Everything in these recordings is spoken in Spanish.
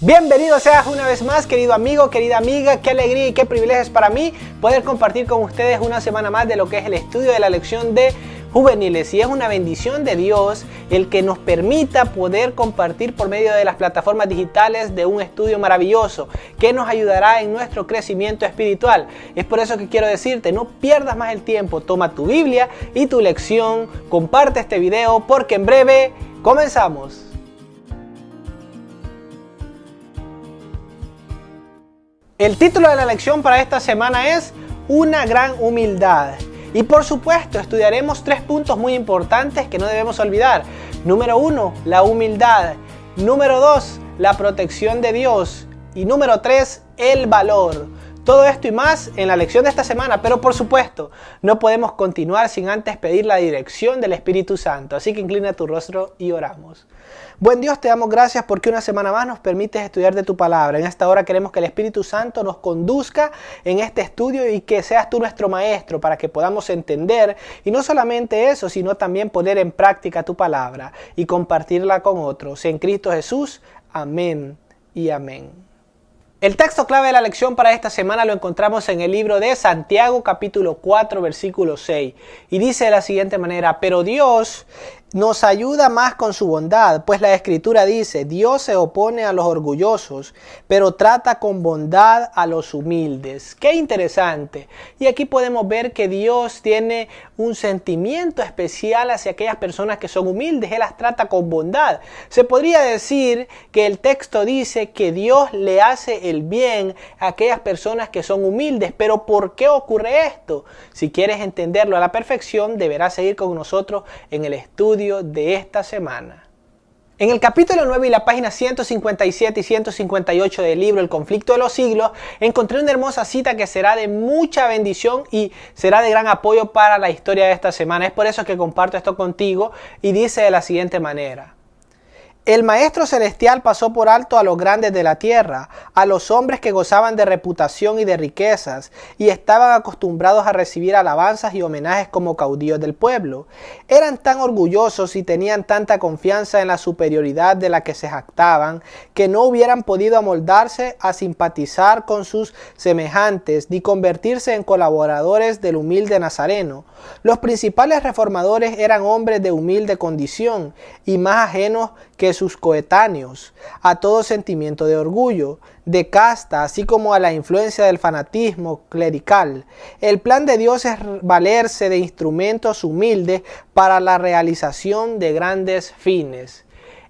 Bienvenido seas una vez más, querido amigo, querida amiga. Qué alegría y qué privilegio es para mí poder compartir con ustedes una semana más de lo que es el estudio de la lección de juveniles. Y es una bendición de Dios el que nos permita poder compartir por medio de las plataformas digitales de un estudio maravilloso que nos ayudará en nuestro crecimiento espiritual. Es por eso que quiero decirte, no pierdas más el tiempo. Toma tu Biblia y tu lección, comparte este video porque en breve comenzamos. El título de la lección para esta semana es Una gran humildad. Y por supuesto estudiaremos 3 puntos muy importantes que no debemos olvidar. Número 1, la humildad. Número 2, la protección de Dios. Y número 3, el valor. Todo esto y más en la lección de esta semana, pero por supuesto no podemos continuar sin antes pedir la dirección del Espíritu Santo. Así que inclina tu rostro y oramos. Buen Dios, te damos gracias porque una semana más nos permites estudiar de tu palabra. En esta hora queremos que el Espíritu Santo nos conduzca en este estudio y que seas tú nuestro maestro para que podamos entender y no solamente eso, sino también poner en práctica tu palabra y compartirla con otros. En Cristo Jesús, amén y amén. El texto clave de la lección para esta semana lo encontramos en el libro de Santiago, capítulo 4, versículo 6. Y dice de la siguiente manera: pero Dios nos ayuda más con su bondad, pues la Escritura dice, Dios se opone a los orgullosos, pero trata con bondad a los humildes. ¡Qué interesante! Y aquí podemos ver que Dios tiene un sentimiento especial hacia aquellas personas que son humildes. Él las trata con bondad. Se podría decir que el texto dice que Dios le hace el bien a aquellas personas que son humildes. Pero ¿por qué ocurre esto? Si quieres entenderlo a la perfección, deberás seguir con nosotros en el estudio de esta semana. En el capítulo 9 y la página 157 y 158 del libro El conflicto de los siglos, encontré una hermosa cita que será de mucha bendición y será de gran apoyo para la historia de esta semana. Es por eso que comparto esto contigo y dice de la siguiente manera: el Maestro Celestial pasó por alto a los grandes de la tierra, a los hombres que gozaban de reputación y de riquezas, y estaban acostumbrados a recibir alabanzas y homenajes como caudillos del pueblo. Eran tan orgullosos y tenían tanta confianza en la superioridad de la que se jactaban, que no hubieran podido amoldarse a simpatizar con sus semejantes, ni convertirse en colaboradores del humilde Nazareno. Los principales reformadores eran hombres de humilde condición, y más ajenos que sus coetáneos a todo sentimiento de orgullo, de casta, así como a la influencia del fanatismo clerical. El plan de Dios es valerse de instrumentos humildes para la realización de grandes fines.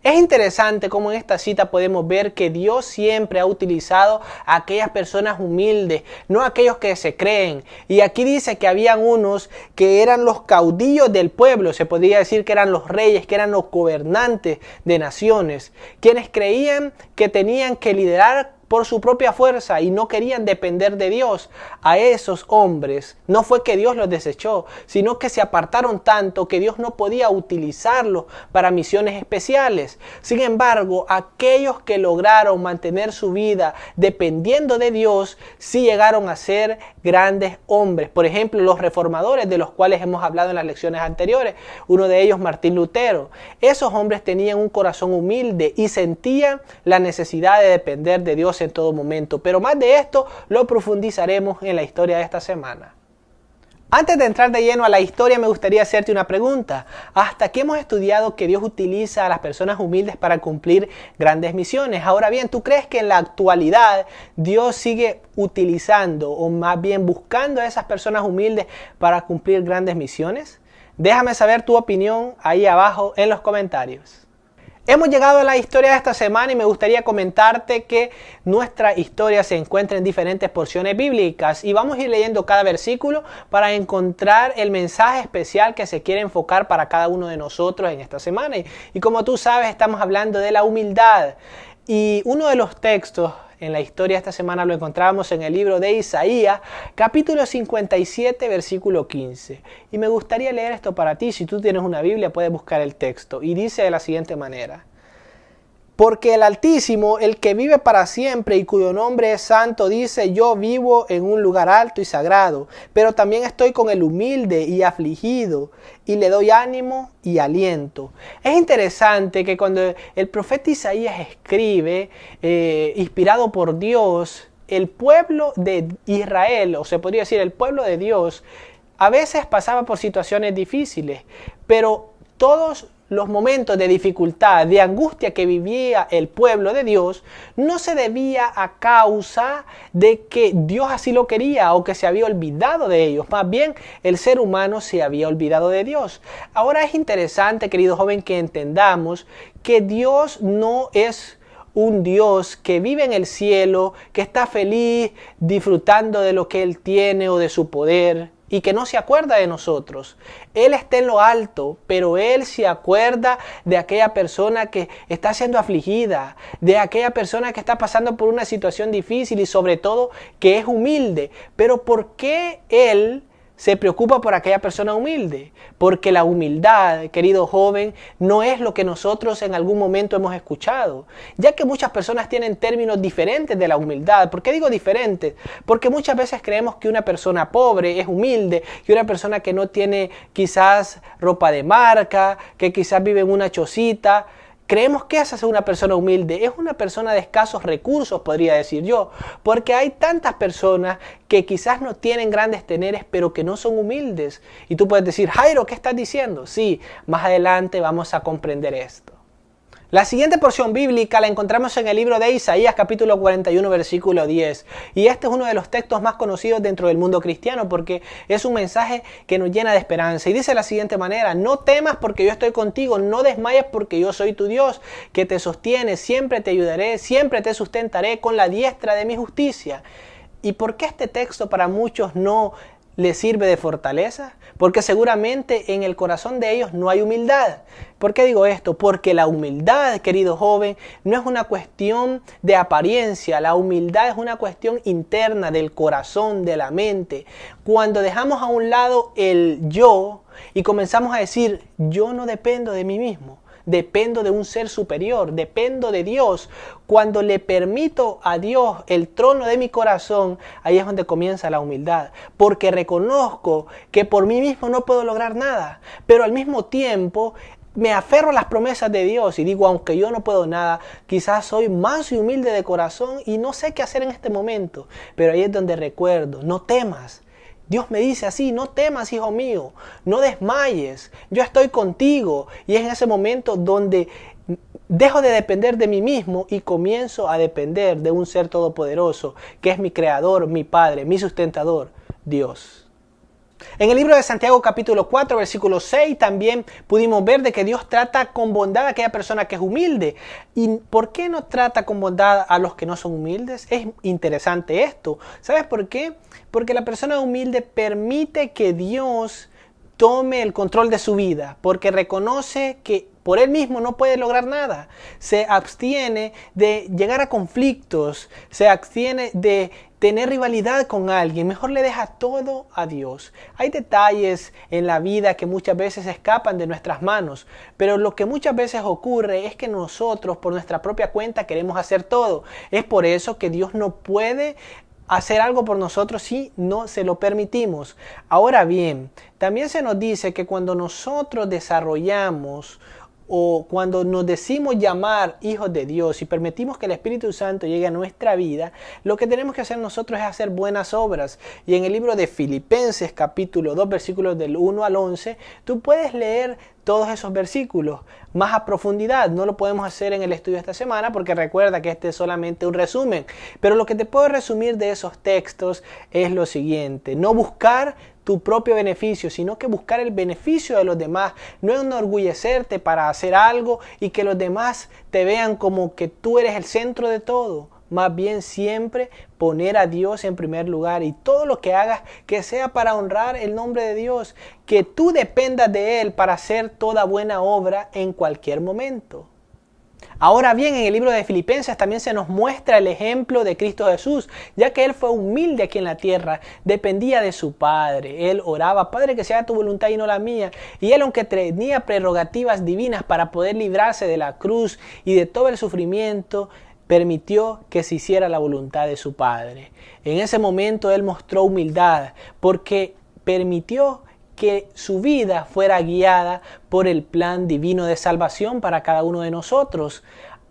Es interesante cómo en esta cita podemos ver que Dios siempre ha utilizado a aquellas personas humildes, no a aquellos que se creen. Y aquí dice que habían unos que eran los caudillos del pueblo, se podría decir que eran los reyes, que eran los gobernantes de naciones, quienes creían que tenían que liderar por su propia fuerza y no querían depender de Dios. A esos hombres no fue que Dios los desechó, sino que se apartaron tanto que Dios no podía utilizarlos para misiones especiales. Sin embargo, aquellos que lograron mantener su vida dependiendo de Dios, sí llegaron a ser grandes hombres. Por ejemplo, los reformadores de los cuales hemos hablado en las lecciones anteriores, uno de ellos Martín Lutero. Esos hombres tenían un corazón humilde y sentían la necesidad de depender de Dios en todo momento. Pero más de esto lo profundizaremos en la historia de esta semana. Antes de entrar de lleno a la historia, me gustaría hacerte una pregunta. ¿Hasta aquí hemos estudiado que Dios utiliza a las personas humildes para cumplir grandes misiones? Ahora bien, ¿tú crees que en la actualidad Dios sigue utilizando o más bien buscando a esas personas humildes para cumplir grandes misiones? Déjame saber tu opinión ahí abajo en los comentarios. Hemos llegado a la historia de esta semana y me gustaría comentarte que nuestra historia se encuentra en diferentes porciones bíblicas y vamos a ir leyendo cada versículo para encontrar el mensaje especial que se quiere enfocar para cada uno de nosotros en esta semana. Y como tú sabes, estamos hablando de la humildad. Y uno de los textos en la historia de esta semana lo encontramos en el libro de Isaías, capítulo 57, versículo 15. Y me gustaría leer esto para ti. Si tú tienes una Biblia, puedes buscar el texto. Y dice de la siguiente manera: Porque el Altísimo, el que vive para siempre y cuyo nombre es santo, dice: yo vivo en un lugar alto y sagrado, pero también estoy con el humilde y afligido, y le doy ánimo y aliento. Es interesante que cuando el profeta Isaías escribe, inspirado por Dios, el pueblo de Israel, o se podría decir el pueblo de Dios, a veces pasaba por situaciones difíciles, pero todos los momentos de dificultad, de angustia que vivía el pueblo de Dios, no se debía a causa de que Dios así lo quería o que se había olvidado de ellos. Más bien, el ser humano se había olvidado de Dios. Ahora es interesante, querido joven, que entendamos que Dios no es un Dios que vive en el cielo, que está feliz disfrutando de lo que Él tiene o de su poder, y que no se acuerda de nosotros. Él está en lo alto, pero Él se acuerda de aquella persona que está siendo afligida, de aquella persona que está pasando por una situación difícil y sobre todo que es humilde. Pero ¿por qué Él se preocupa por aquella persona humilde? Porque la humildad, querido joven, no es lo que nosotros en algún momento hemos escuchado. Ya que muchas personas tienen términos diferentes de la humildad. ¿Por qué digo diferentes? Porque muchas veces creemos que una persona pobre es humilde, que una persona que no tiene quizás ropa de marca, que quizás vive en una chocita, creemos que esa es una persona humilde. Es una persona de escasos recursos, podría decir yo, porque hay tantas personas que quizás no tienen grandes teneres, pero que no son humildes. Y tú puedes decir: Jairo, ¿qué estás diciendo? Sí, más adelante vamos a comprender esto. La siguiente porción bíblica la encontramos en el libro de Isaías, capítulo 41, versículo 10. Y este es uno de los textos más conocidos dentro del mundo cristiano porque es un mensaje que nos llena de esperanza. Y dice de la siguiente manera: no temas porque yo estoy contigo, no desmayes porque yo soy tu Dios, que te sostiene, siempre te ayudaré, siempre te sustentaré con la diestra de mi justicia. ¿Y por qué este texto para muchos no les sirve de fortaleza? Porque seguramente en el corazón de ellos no hay humildad. ¿Por qué digo esto? Porque la humildad, querido joven, no es una cuestión de apariencia. La humildad es una cuestión interna del corazón, de la mente. Cuando dejamos a un lado el yo y comenzamos a decir: yo no dependo de mí mismo, dependo de un ser superior, dependo de Dios. Cuando le permito a Dios el trono de mi corazón, ahí es donde comienza la humildad. Porque reconozco que por mí mismo no puedo lograr nada, pero al mismo tiempo me aferro a las promesas de Dios y digo: aunque yo no puedo nada, quizás soy manso y humilde de corazón y no sé qué hacer en este momento. Pero ahí es donde recuerdo: no temas. Dios me dice así: no temas, hijo mío, no desmayes, yo estoy contigo. Y es en ese momento donde dejo de depender de mí mismo y comienzo a depender de un ser todopoderoso, que es mi creador, mi Padre, mi sustentador, Dios. En el libro de Santiago capítulo 4 versículo 6 también pudimos ver de que Dios trata con bondad a aquella persona que es humilde. ¿Y por qué no trata con bondad a los que no son humildes? Es interesante esto. ¿Sabes por qué? Porque la persona humilde permite que Dios tome el control de su vida, porque reconoce que por él mismo no puede lograr nada. Se abstiene de llegar a conflictos, se abstiene de tener rivalidad con alguien, mejor le deja todo a Dios. Hay detalles en la vida que muchas veces escapan de nuestras manos, pero lo que muchas veces ocurre es que nosotros por nuestra propia cuenta queremos hacer todo. Es por eso que Dios no puede hacer algo por nosotros si no se lo permitimos. Ahora bien, también se nos dice que cuando nosotros desarrollamos o cuando nos decimos llamar hijos de Dios y permitimos que el Espíritu Santo llegue a nuestra vida, lo que tenemos que hacer nosotros es hacer buenas obras. Y en el libro de Filipenses capítulo 2 versículos del 1 al 11, tú puedes leer todos esos versículos más a profundidad. No lo podemos hacer en el estudio de esta semana porque recuerda que este es solamente un resumen. Pero lo que te puedo resumir de esos textos es lo siguiente: no buscar tu propio beneficio, sino que buscar el beneficio de los demás. No enorgullecerte para hacer algo y que los demás te vean como que tú eres el centro de todo. Más bien siempre poner a Dios en primer lugar y todo lo que hagas que sea para honrar el nombre de Dios, que tú dependas de Él para hacer toda buena obra en cualquier momento. Ahora bien, en el libro de Filipenses también se nos muestra el ejemplo de Cristo Jesús, ya que Él fue humilde aquí en la tierra, dependía de su Padre. Él oraba, Padre, que se haga tu voluntad y no la mía. Y Él, aunque tenía prerrogativas divinas para poder librarse de la cruz y de todo el sufrimiento, permitió que se hiciera la voluntad de su Padre. En ese momento Él mostró humildad porque permitió que su vida fuera guiada por el plan divino de salvación para cada uno de nosotros.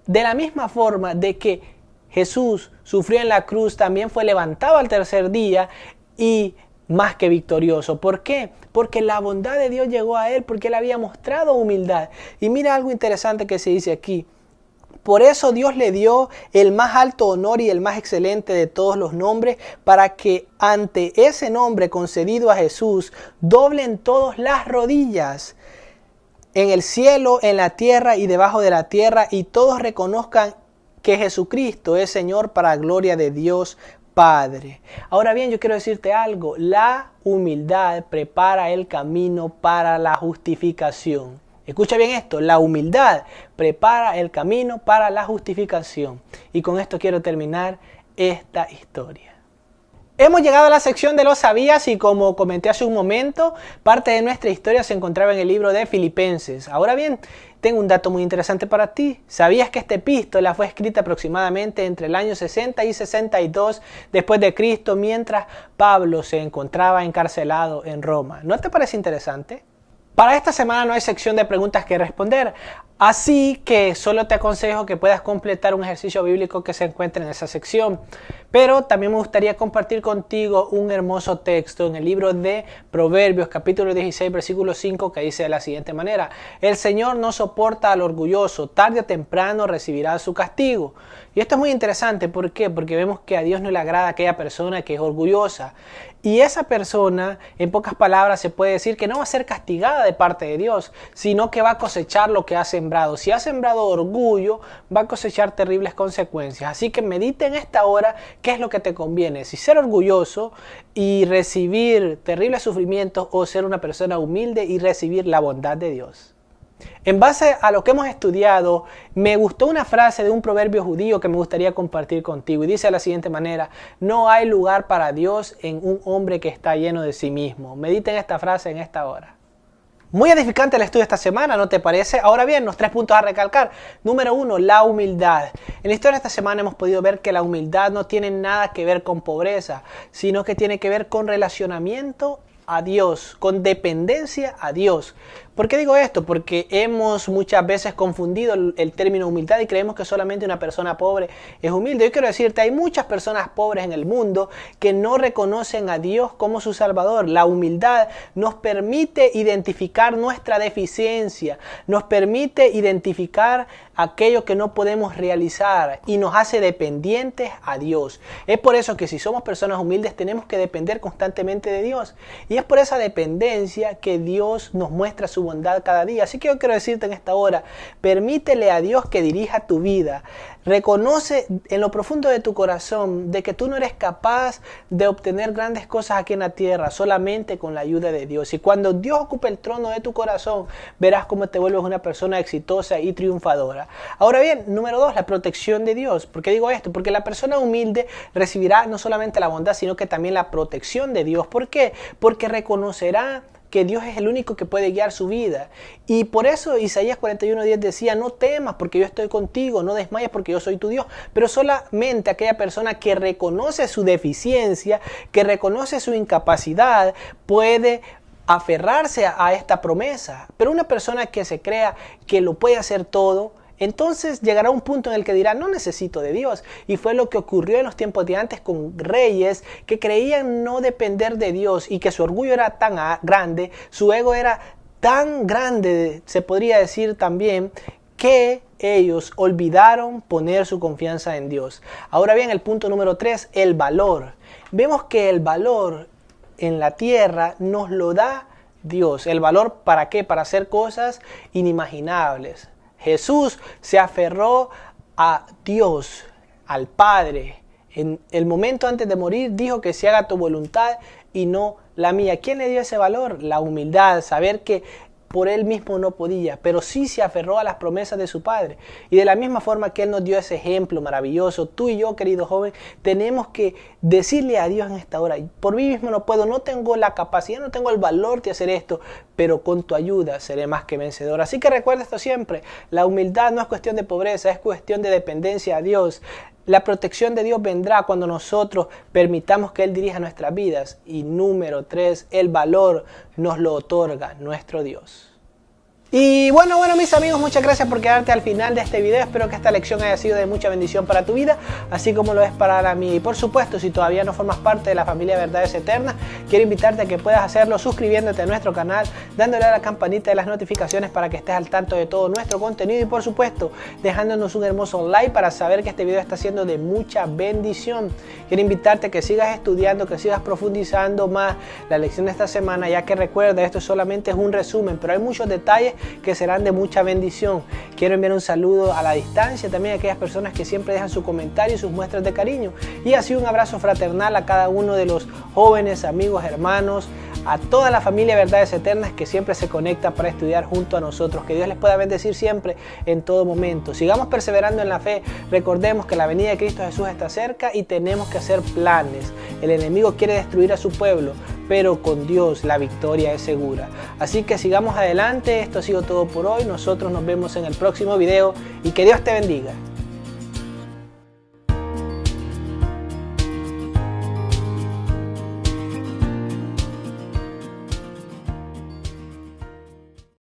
De la misma forma de que Jesús sufrió en la cruz, también fue levantado al tercer día y más que victorioso. ¿Por qué? Porque la bondad de Dios llegó a Él, porque Él había mostrado humildad. Y mira algo interesante que se dice aquí. Por eso Dios le dio el más alto honor y el más excelente de todos los nombres, para que ante ese nombre concedido a Jesús doblen todos las rodillas en el cielo, en la tierra y debajo de la tierra, y todos reconozcan que Jesucristo es Señor, para gloria de Dios Padre. Ahora bien, yo quiero decirte algo. La humildad prepara el camino para la justificación. Escucha bien esto, la humildad prepara el camino para la justificación. Y con esto quiero terminar esta historia. Hemos llegado a la sección de los sabías y como comenté hace un momento, parte de nuestra historia se encontraba en el libro de Filipenses. Ahora bien, tengo un dato muy interesante para ti. ¿Sabías que esta epístola fue escrita aproximadamente entre el año 60 y 62 después de Cristo, mientras Pablo se encontraba encarcelado en Roma? ¿No te parece interesante? Para esta semana no hay sección de preguntas que responder, así que solo te aconsejo que puedas completar un ejercicio bíblico que se encuentre en esa sección. Pero también me gustaría compartir contigo un hermoso texto en el libro de Proverbios, capítulo 16, versículo 5, que dice de la siguiente manera: el Señor no soporta al orgulloso, tarde o temprano recibirá su castigo. Y esto es muy interesante, ¿por qué? Porque vemos que a Dios no le agrada aquella persona que es orgullosa. Y esa persona, en pocas palabras, se puede decir que no va a ser castigada de parte de Dios, sino que va a cosechar lo que ha sembrado. Si ha sembrado orgullo, va a cosechar terribles consecuencias. Así que medita en esta hora qué es lo que te conviene, si ser orgulloso y recibir terribles sufrimientos, o ser una persona humilde y recibir la bondad de Dios. En base a lo que hemos estudiado, me gustó una frase de un proverbio judío que me gustaría compartir contigo. Y dice de la siguiente manera: no hay lugar para Dios en un hombre que está lleno de sí mismo. Medita en esta frase en esta hora. Muy edificante el estudio esta semana, ¿no te parece? Ahora bien, los 3 puntos a recalcar. Número 1, la humildad. En la historia de esta semana hemos podido ver que la humildad no tiene nada que ver con pobreza, sino que tiene que ver con relacionamiento a Dios, con dependencia a Dios. ¿Por qué digo esto? Porque hemos muchas veces confundido el término humildad y creemos que solamente una persona pobre es humilde. Yo quiero decirte, hay muchas personas pobres en el mundo que no reconocen a Dios como su Salvador. La humildad nos permite identificar nuestra deficiencia, nos permite identificar aquello que no podemos realizar y nos hace dependientes a Dios. Es por eso que si somos personas humildes tenemos que depender constantemente de Dios. Y es por esa dependencia que Dios nos muestra su bondad cada día. Así que yo quiero decirte en esta hora, permítele a Dios que dirija tu vida. Reconoce en lo profundo de tu corazón de que tú no eres capaz de obtener grandes cosas aquí en la tierra, solamente con la ayuda de Dios. Y cuando Dios ocupe el trono de tu corazón, verás cómo te vuelves una persona exitosa y triunfadora. Ahora bien, número 2, la protección de Dios. ¿Por qué digo esto? Porque la persona humilde recibirá no solamente la bondad, sino que también la protección de Dios. ¿Por qué? Porque reconocerá que Dios es el único que puede guiar su vida. Y por eso Isaías 41:10 decía: no temas porque yo estoy contigo, no desmayes porque yo soy tu Dios. Pero solamente aquella persona que reconoce su deficiencia, que reconoce su incapacidad, puede aferrarse a esta promesa. Pero una persona que se crea que lo puede hacer todo, entonces llegará un punto en el que dirá: no necesito de Dios. Y fue lo que ocurrió en los tiempos de antes con reyes que creían no depender de Dios y que su orgullo era tan grande, su ego era tan grande, se podría decir también, que ellos olvidaron poner su confianza en Dios. Ahora bien, el punto número 3, el valor. Vemos que el valor en la tierra nos lo da Dios. ¿El valor para qué? Para hacer cosas inimaginables. Jesús se aferró a Dios, al Padre. En el momento antes de morir dijo que se haga tu voluntad y no la mía. ¿Quién le dio ese valor? La humildad, saber que por él mismo no podía, pero sí se aferró a las promesas de su padre. Y de la misma forma que él nos dio ese ejemplo maravilloso, tú y yo, querido joven, tenemos que decirle a Dios en esta hora: por mí mismo no puedo, no tengo la capacidad, no tengo el valor de hacer esto, pero con tu ayuda seré más que vencedor. Así que recuerda esto siempre: la humildad no es cuestión de pobreza, es cuestión de dependencia a Dios. La protección de Dios vendrá cuando nosotros permitamos que Él dirija nuestras vidas. Y número 3, el valor nos lo otorga nuestro Dios. Y bueno mis amigos, muchas gracias por quedarte al final de este video. Espero que esta lección haya sido de mucha bendición para tu vida, así como lo es para la mía. Y por supuesto, si todavía no formas parte de la familia Verdades Eternas, quiero invitarte a que puedas hacerlo suscribiéndote a nuestro canal, dándole a la campanita de las notificaciones para que estés al tanto de todo nuestro contenido, y por supuesto dejándonos un hermoso like para saber que este video está siendo de mucha bendición. Quiero invitarte a que sigas estudiando, que sigas profundizando más la lección de esta semana, ya que recuerda, esto solamente es un resumen, pero hay muchos detalles que serán de mucha bendición. Quiero enviar un saludo a la distancia también a aquellas personas que siempre dejan su comentario y sus muestras de cariño, y así un abrazo fraternal a cada uno de los jóvenes, amigos, hermanos, a toda la familia Verdades Eternas que siempre se conecta para estudiar junto a nosotros. Que Dios les pueda bendecir siempre, en todo momento. Sigamos perseverando en la fe. Recordemos que la venida de Cristo Jesús está cerca y tenemos que hacer planes. El enemigo quiere destruir a su pueblo, pero con Dios la victoria es segura. Así que sigamos adelante. Esto ha sido todo por hoy. Nosotros nos vemos en el próximo video y que Dios te bendiga.